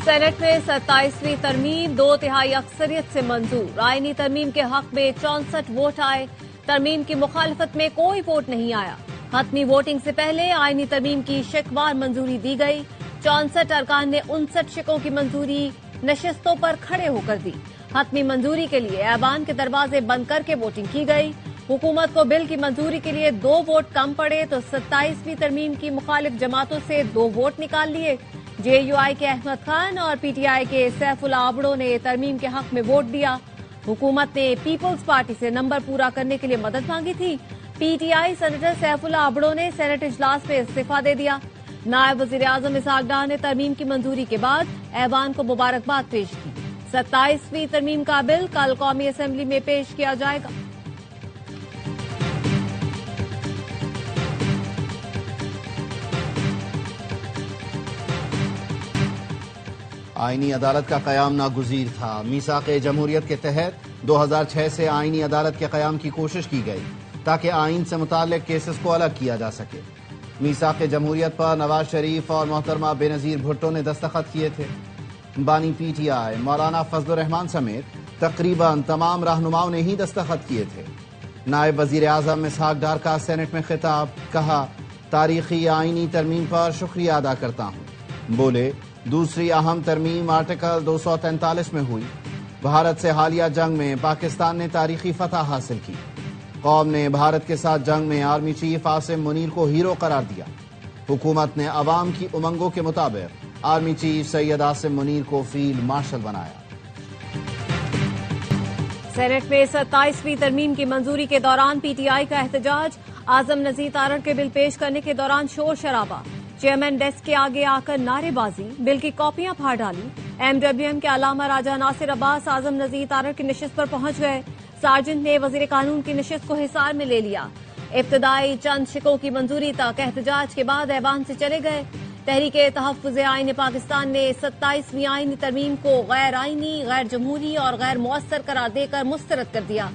Senate में 27वीं तरमीम 2 तिहाई अक्सरियत से मंजूर। आईनी तरमीम के हक में 64 वोट आए। तरमीम की मुखालफत में कोई वोट नहीं आया। हतमी वोटिंग से पहले आईनी तरमीम की शिकवार मंजूरी दी गई। 64 अरकान ने 59 शिकों की मंजूरी नशिस्तों पर खड़े होकर दी। हतमी मंजूरी के लिए ऐवान के दरवाजे बंद करके वोटिंग की गई। हुकूमत को बिल की मंजूरी के लिए 2 वोट कम पड़े तो 27वीं तरमीम की मुखालिफ जमातों से 2 वोट निकाल लिए। जेयूआई के अहमद खान और पीटीआई के सैफुल्लाह आबड़ो ने तरमीम के हक में वोट दिया। हुकूमत ने पीपल्स पार्टी से नंबर पूरा करने के लिए मदद मांगी थी। पीटीआई सेनेटर सैफुल्लाह आबड़ो ने सेनेट इजलास में इस्तीफा दे दिया। नायब वजीर आजम इसहाक डार ने तरमीम की मंजूरी के बाद ऐवान को मुबारकबाद पेश की। 27वीं तरमीम का बिल कल कौमी असेंबली में पेश किया जाएगा। आईनी अदालत का कयाम नागुज़ीर था। मीसाक़े जमहूरियत के तहत 2006 से आईनी अदालत के कयाम की कोशिश की गई ताकि आइन से मुताल्लिक़ केसेस को अलग किया जा सके। मीसाक़े जमहूरियत पर नवाज शरीफ और मोहतरमा बेनज़ीर भुट्टो ने दस्तखत किए थे। बानी पीटीआई मौलाना फजलुर रहमान समेत तकरीबन तमाम रहनुमाओं ने ही दस्तखत किए थे। नायब वज़ीर आज़म इसहाक डार का सेनेट में खिताब, कहा तारीख़ी आईनी तरमीम पर शुक्रिया अदा करता हूँ। बोले दूसरी अहम तरमीम आर्टिकल 243 में हुई। भारत से हालिया जंग में पाकिस्तान ने तारीख़ी फतह हासिल की। कौम ने भारत के साथ जंग में आर्मी चीफ आसिम मुनीर को हीरो करार दिया। हुकूमत ने अवाम की उमंगों के मुताबिक आर्मी चीफ सैयद आसिम मुनीर को फील्ड मार्शल बनाया। सेनेट में 27वीं तरमीम की मंजूरी के दौरान पीटीआई का एहतजाज। आजम नज़ीर तारड़ के बिल पेश करने के दौरान शोर शराबा। चेयरमैन डेस्क के आगे आकर नारेबाजी, बिल की कॉपियां फाड़ डाली। एमडब्ल्यूएम के अलामा राजा नासिर अब्बास आजम नज़ीर तारड़ की नशिस्त पर पहुंच गए। सार्जेंट ने वजीर कानून की नशिस्त को हिसार में ले लिया। इब्तदाई चंद शिकों की मंजूरी तक एहतजाज के बाद ऐवान से चले गए। तहरीके तहफ़्फ़ुज़ आईन पाकिस्तान ने 27वीं आईनी तरमीम को गैर आईनी, गैर जमहूरी और गैर मुअस्सर करार देकर मुस्तरद कर दिया।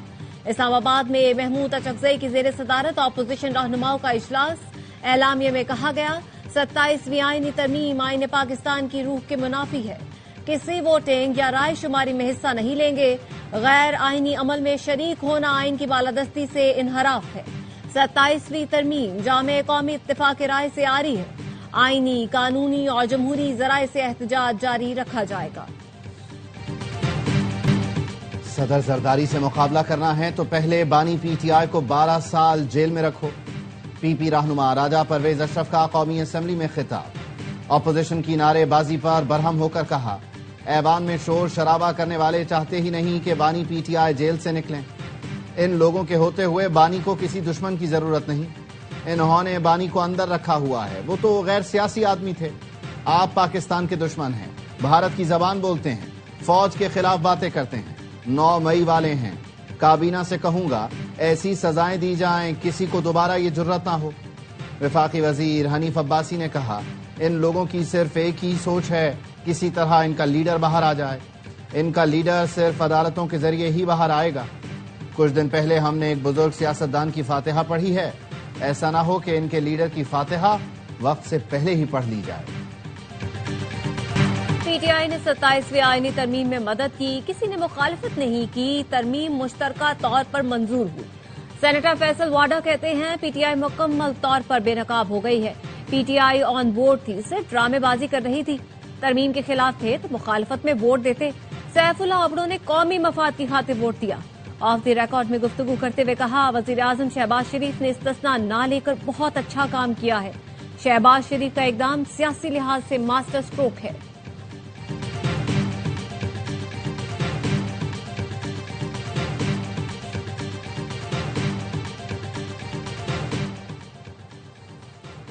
इस्लामाबाद में महमूद अचकज़ई की ज़ेर सदारत अपोजिशन रहनुमाओं का इजलास। एलामिया में कहा गया 27वीं आईनी तरमीम आईन पाकिस्तान की रूह के मुनाफी है। किसी वोटिंग या राय शुमारी में हिस्सा नहीं लेंगे। गैर आईनी अमल में शरीक होना आइन की बालादस्ती से इनहराफ है। 27वीं तरमीम जामे कौमी इत्तेफाक राय से आ रही है। आईनी, कानूनी और जमहूरी जराए से एहतजाज जारी रखा जाएगा। सदर जरदारी से मुकाबला करना है तो पहले बानी पीटीआई को 12 साल जेल में रखो। पीपी रहनुमा राजा परवेज अशरफ का कौमी असेंबली में खिताब। अपोजिशन की नारेबाजी पर बरहम होकर कहा ऐवान में शोर शराबा करने वाले चाहते ही नहीं कि बानी पीटीआई जेल से निकलें। इन लोगों के होते हुए बानी को किसी दुश्मन की जरूरत नहीं। इन्होंने बानी को अंदर रखा हुआ है। वो तो गैर सियासी आदमी थे। आप पाकिस्तान के दुश्मन हैं, भारत की जबान बोलते हैं, फौज के खिलाफ बातें करते हैं, 9 मई वाले हैं। काबीना से कहूंगा ऐसी सजाएं दी जाएं किसी को दोबारा ये जुर्रत ना हो। वफाकी वजीर हनीफ अब्बासी ने कहा इन लोगों की सिर्फ एक ही सोच है, किसी तरह इनका लीडर बाहर आ जाए। इनका लीडर सिर्फ अदालतों के जरिए ही बाहर आएगा। कुछ दिन पहले हमने एक बुजुर्ग सियासतदान की फातिहा पढ़ी है। ऐसा ना हो कि इनके लीडर की फातिहा वक्त से पहले ही पढ़ ली जाए। पीटीआई ने 27वीं आईनी तरमीम में मदद की, किसी ने मुखालिफत नहीं की। तरमीम मुश्तरका तौर पर मंजूर हुई। सेनेटर फैसल वाडा कहते हैं पीटीआई मुकम्मल तौर पर बेनकाब हो गई है। पीटीआई ऑन बोर्ड थी, सिर्फ ड्रामेबाजी कर रही थी। तरमीम के खिलाफ थे तो मुखालफत में वोट देते। सैफुल्लाह आबड़ो ने कौमी मफाद की खातिर वोट दिया। ऑफ द रिकॉर्ड में गुफ्तगू करते हुए कहा वजीर आजम शहबाज शरीफ ने इस्तिस्ना ना लेकर बहुत अच्छा काम किया है। शहबाज शरीफ का इकदाम सियासी लिहाज से मास्टर स्ट्रोक है।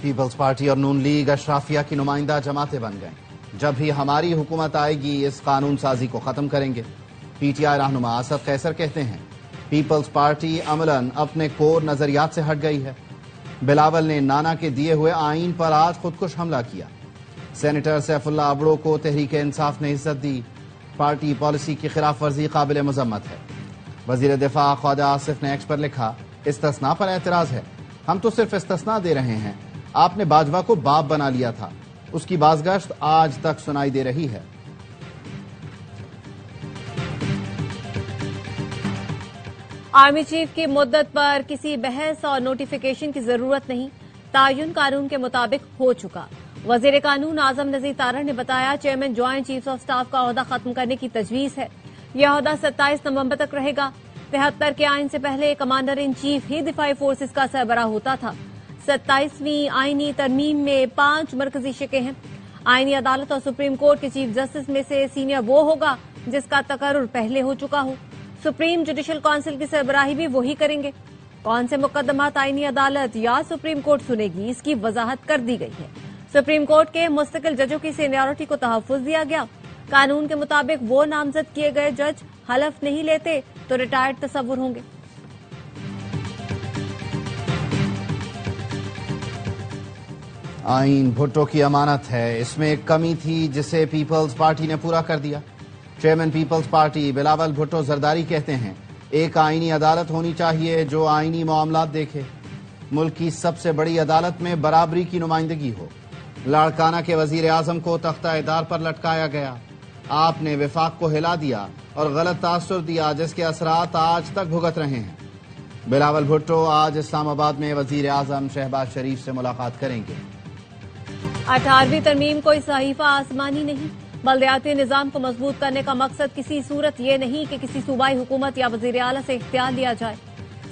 पीपल्स पार्टी और नून लीग अशराफिया की नुमाइंदा जमातें बन गईं। जब भी हमारी हुकूमत आएगी इस कानून साजी को खत्म करेंगे। पीटीआई रहनुमा असद कैसर कहते हैं पीपल्स पार्टी अमलन अपने कोर नजरियात से हट गई है। बिलावल ने नाना के दिए हुए आइन पर आज खुदकुश हमला किया। सेनेटर सैफुल्लाह आबड़ो को तहरीक इंसाफ ने इज्जत दी। पार्टी पॉलिसी की खिलाफ वर्जी काबिल मजम्मत है। वजीर दिफा ख्वाजा आसिफ ने एक्स पर लिखा इस्तिस्ना पर एतराज है। हम तो सिर्फ इस्तिस्ना दे रहे हैं। आपने बाजवा को बाप बना लिया था, उसकी बाजगश्त आज तक सुनाई दे रही है। आर्मी चीफ की मुद्दत पर किसी बहस और नोटिफिकेशन की जरूरत नहीं, तायुन कानून के मुताबिक हो चुका। वजीर कानून आजम नजीर तारड़ ने बताया, chairman joint chief of staff का ओहदा खत्म करने की तजवीज है। यह ओहदा 27 नवंबर तक रहेगा। 73 के आइन से पहले कमांडर इन चीफ ही दिफाई फोर्सेज का सरबराह होता था। 27वीं आईनी तरमीम में 5 मरकजी शिके हैं। आईनी अदालत और सुप्रीम कोर्ट के चीफ जस्टिस में से सीनियर वो होगा जिसका तकर्रुर पहले हो चुका हो। सुप्रीम जुडिशल काउंसिल की सरबराही भी वही करेंगे। कौन से मुकदमात आईनी अदालत या सुप्रीम कोर्ट सुनेगी, इसकी वजाहत कर दी गई है। सुप्रीम कोर्ट के मुस्तकिल जजों की सीनियरिटी को तहफ्फुज दिया गया। कानून के मुताबिक वो नामजद किए गए जज हलफ नहीं लेते तो रिटायर्ड तस्वुर होंगे। आइन भुट्टो की अमानत है, इसमें एक कमी थी जिसे पीपल्स पार्टी ने पूरा कर दिया। चेयरमैन पीपल्स पार्टी बिलावल भुट्टो जरदारी कहते हैं, एक आईनी अदालत होनी चाहिए जो आईनी मामलात देखे। मुल्क की सबसे बड़ी अदालत में बराबरी की नुमाइंदगी हो। लाड़काना के वजीर आजम को तख्ता-ए-दार पर लटकाया गया। आपने विफाक को हिला दिया और गलत तासुर दिया जिसके असरात आज तक भुगत रहे हैं। बिलावल भुट्टो आज इस्लामाबाद में वजीर आजम शहबाज शरीफ से मुलाकात करेंगे। 18वीं तरमीम कोई सहीफा आसमानी नहीं। बल्दियाती निजाम को मजबूत करने का मकसद किसी सूरत ये नहीं कि किसी सूबाई हुकूमत या वजीर आला से इख्तियार लिया जाए।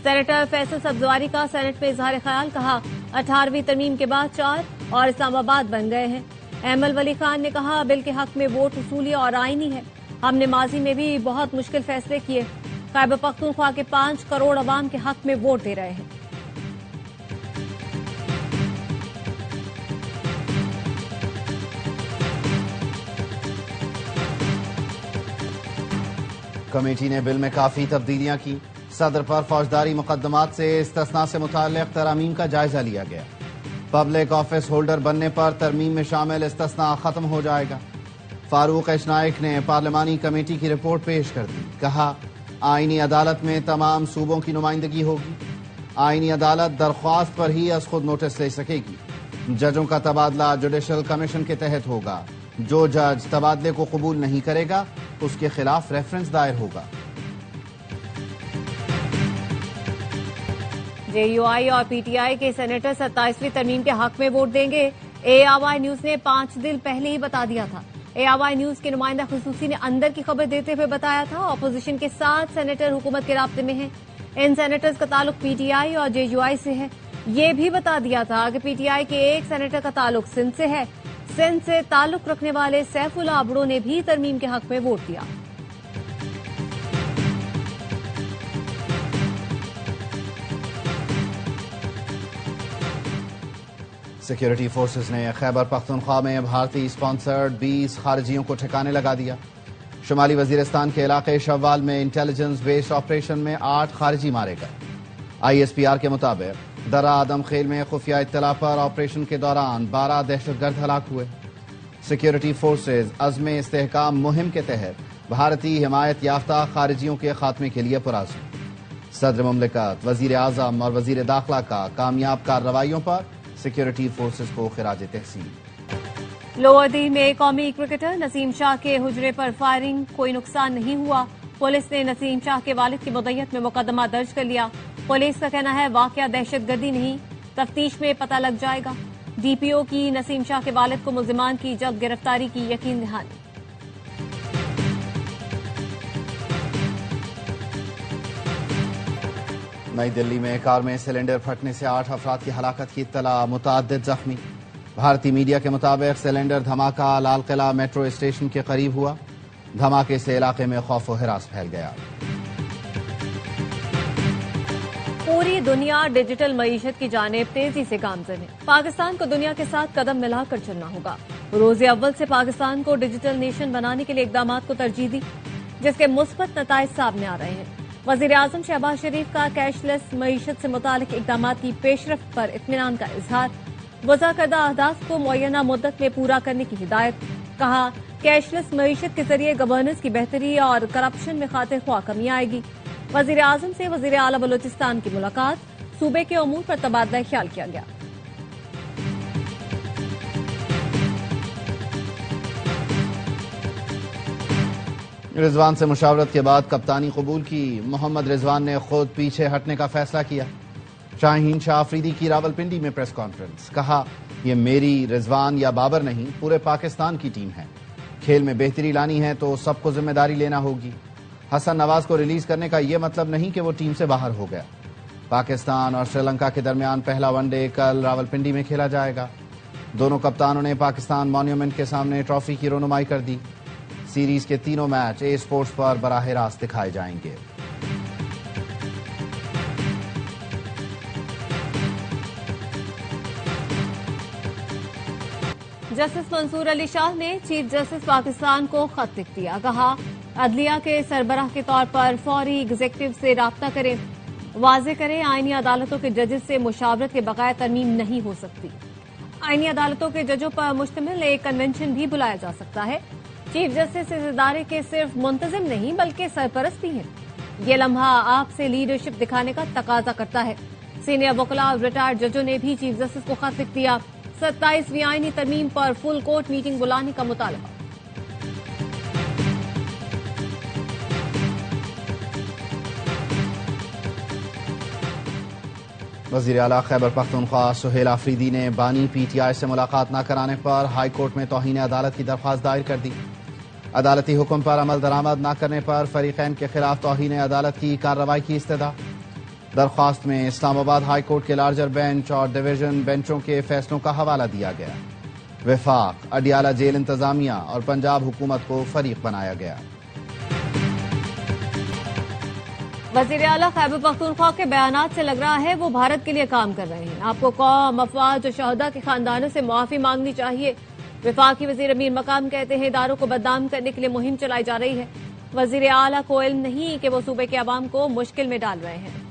सेनेटर फैसल सब्जवारी का सेनेट में इजहार ख्याल, कहा 18वीं तरमीम के बाद 4 और इस्लामाबाद बन गए हैं। अहमद वली खान ने कहा, बिल के हक में वोट उसूली और आईनी है। हमने माजी में भी बहुत मुश्किल फैसले किए। खैबर पख्तूनख्वा के 5 करोड़ अवाम के हक में वोट दे रहे हैं। कमेटी ने बिल में काफी तब्दीलियां की। सदर पर फौजदारी मुकदमात से इस्तिस्ना से मुताल्लिक तरामीम का जायजा लिया गया। पब्लिक ऑफिस होल्डर बनने पर तरमीम में शामिल इस्तिस्ना खत्म हो जाएगा। फारूक इशनाइक ने पार्लिमानी कमेटी की रिपोर्ट पेश कर दी। कहा, आईनी अदालत में तमाम सूबों की नुमाइंदगी होगी। आईनी अदालत दरख्वास्त पर ही अज खुद नोटिस ले सकेगी। जजों का तबादला जुडिशल कमीशन के तहत होगा। जो जज तबादले को कबूल नहीं करेगा उसके खिलाफ रेफरेंस दायर होगा। जेयूआई और पीटीआई के सेनेटर 27वीं तरमीम के हक में वोट देंगे। एआवाई न्यूज ने 5 दिन पहले ही बता दिया था। एआवाई न्यूज के नुमाइंदा खुसूसी ने अंदर की खबर देते हुए बताया था, ऑपोजिशन के 7 सेनेटर हुकूमत के राब्ते में हैं। इन सेनेटर्स का ताल्लुक पीटीआई और जेयूआई से है। ये भी बता दिया था कि पीटीआई के एक सेनेटर का ताल्लुक सिंध से है। सिंध से ताल्लुक रखने वाले सैफुल्लाह अबड़ो ने भी तरमीम के हक में वोट दिया। सिक्योरिटी फोर्सेस ने खैबर पख्तूनख्वा में भारतीय स्पॉन्सर्ड 20 खारजियों को ठिकाने लगा दिया। शुमाली वजीरिस्तान के इलाके शव्वाल में इंटेलिजेंस बेस्ड ऑपरेशन में 8 खारजी मारे गए। आईएसपीआर के मुताबिक दरा आदम खेल में खुफिया इत्तला पर ऑपरेशन के दौरान 12 दहशतगर्द हलाक हुए। सिक्योरिटी फोर्सेज अज़्म इस्तेहकाम मुहिम के तहत भारतीय हिमायत याफ्ता खारिजियों के खात्मे के लिए पुरअज़्म। सदर मुमलिकत, वजीर आजम और वजीर दाखिला का कामयाब कार्रवाइयों पर सिक्योरिटी फोर्सेज को खिराज तहसीन। लोअर दीन में कौमी क्रिकेटर नसीम शाह के हुजरे पर फायरिंग, कोई नुकसान नहीं हुआ। पुलिस ने नसीम शाह के वालिद की मुद्दत में मुकदमा दर्ज कर लिया। पुलिस का कहना है, वाकया दहशतगर्दी नहीं, तफ्तीश में पता लग जाएगा। डीपीओ की नसीम शाह के वालिद को मुल्जिमान की जल्द गिरफ्तारी की यकीन दहानी। नई दिल्ली में कार में सिलेंडर फटने से 8 अफराद की हलाकत की इत्तला, मुतअद्दिद जख्मी। भारतीय मीडिया के मुताबिक सिलेंडर धमाका लाल किला मेट्रो स्टेशन के करीब हुआ। धमाके से इलाके में खौफ व हिरास फैल गया। पूरी दुनिया डिजिटल मईशत की जानिब तेजी से गामजन है। पाकिस्तान को दुनिया के साथ कदम मिलाकर चलना होगा। रोज़े अव्वल से पाकिस्तान को डिजिटल नेशन बनाने के लिए इकदामात को तरजीह दी, जिसके मुस्बत नताइज सामने आ रहे हैं। वजीर आजम शहबाज शरीफ का कैशलेस मईशत से मुतालिक इकदामात की पेशरफ्त पर इत्मीनान का इजहार। वज़ा करदा अहदाफ को मुअय्यना मुद्दत में पूरा करने की हिदायत। कहा, कैशलेस मईशत के जरिए गवर्नेंस की बेहतरी और करप्शन में खातिर ख्वाह कमी आएगी। वजीर आजम से वजीर आला बलूचिस्तान की मुलाकात, सूबे के उमूर पर तबादला ख्याल किया गया। رضوان سے مشاورت کے بعد کپتانی قبول کی، محمد رضوان نے خود پیچھے ہٹنے کا فیصلہ کیا۔ شاہین شاہ آفریدی کی راولپنڈی میں پریس کانفرنس، کہا یہ میری، رضوان یا بابر نہیں، پورے پاکستان کی ٹیم ہے۔ کھیل میں بہتری لانی ہے تو سب کو ذمہ داری لینا ہوگی۔ حسن نواز کو ریلیز کرنے کا یہ مطلب نہیں کہ وہ ٹیم سے باہر ہو گیا۔ پاکستان اور سری لنکا کے درمیان پہلا ون ڈے کل راولپنڈی میں کھیلا جائے گا۔ دونوں کپتانوں نے پاکستان مانیومنٹ کے سامنے ٹرافی کی رونمائی کر دی۔ سیریز کے تینوں میچ اے اسپورٹس پر براہ راست دکھائے جائیں گے۔ جسٹس منصور علی شاہ نے چیف جسٹس پاکستان کو خط لکھ دیا، کہا عدلیہ کے سربراہ کے طور پر فوری ایگزیکٹو سے رابطہ کریں، واضح کریں آئینی عدالتوں کے ججز سے مشاورت کے بغیر ترمیم نہیں ہو سکتی۔ آئینی عدالتوں کے ججوں پر مشتمل ایک کنونشن بھی بلایا جا سکتا ہے۔ چیف جسٹس اس ادارے کے صرف منتظم نہیں بلکہ سرپرست بھی ہیں۔ یہ لمحہ آپ سے لیڈرشپ دکھانے کا تقاضا کرتا ہے۔ سینئر وکلاء اور ریٹائرڈ ججوں نے بھی چیف جسٹس کو خط لکھ دیا، 27ویں آئینی ترمیم پر فل کورٹ میٹنگ بلانے کا مطالبہ۔ وزیر اعلیٰ خیبر پختونخوا سہیل آفریدی نے بانی پی ٹی آئی سے ملاقات نہ کرانے پر ہائی کورٹ میں توہین عدالت کی درخواست دائر کر دی۔ عدالتی حکم پر عمل درآمد نہ کرنے پر فریقین کے خلاف توہین عدالت کی کارروائی کی استدعا۔ درخواست میں اسلام آباد ہائی کورٹ کے لارجر بینچ اور ڈویژن بینچوں کے فیصلوں کا حوالہ دیا گیا۔ وفاق، اڈیالہ جیل انتظامیہ اور پنجاب حکومت کو فریق بنایا گیا۔ وزیر اعلیٰ خیبر پختونخوا کے بیانات سے لگ رہا ہے وہ بھارت کے لیے کام کر رہے ہیں۔ آپ کو قوم، افواج اور شہداء کے خاندانوں سے معافی مانگنی چاہیے۔ وفاقی وزیر امیر مقام کہتے ہیں اداروں کو بدنام کرنے کے لیے مہم چلائی جا رہی ہے۔ وزیر اعلیٰ کو علم نہیں کہ وہ صوبے کے عوام کو مشکل میں ڈال رہے ہیں۔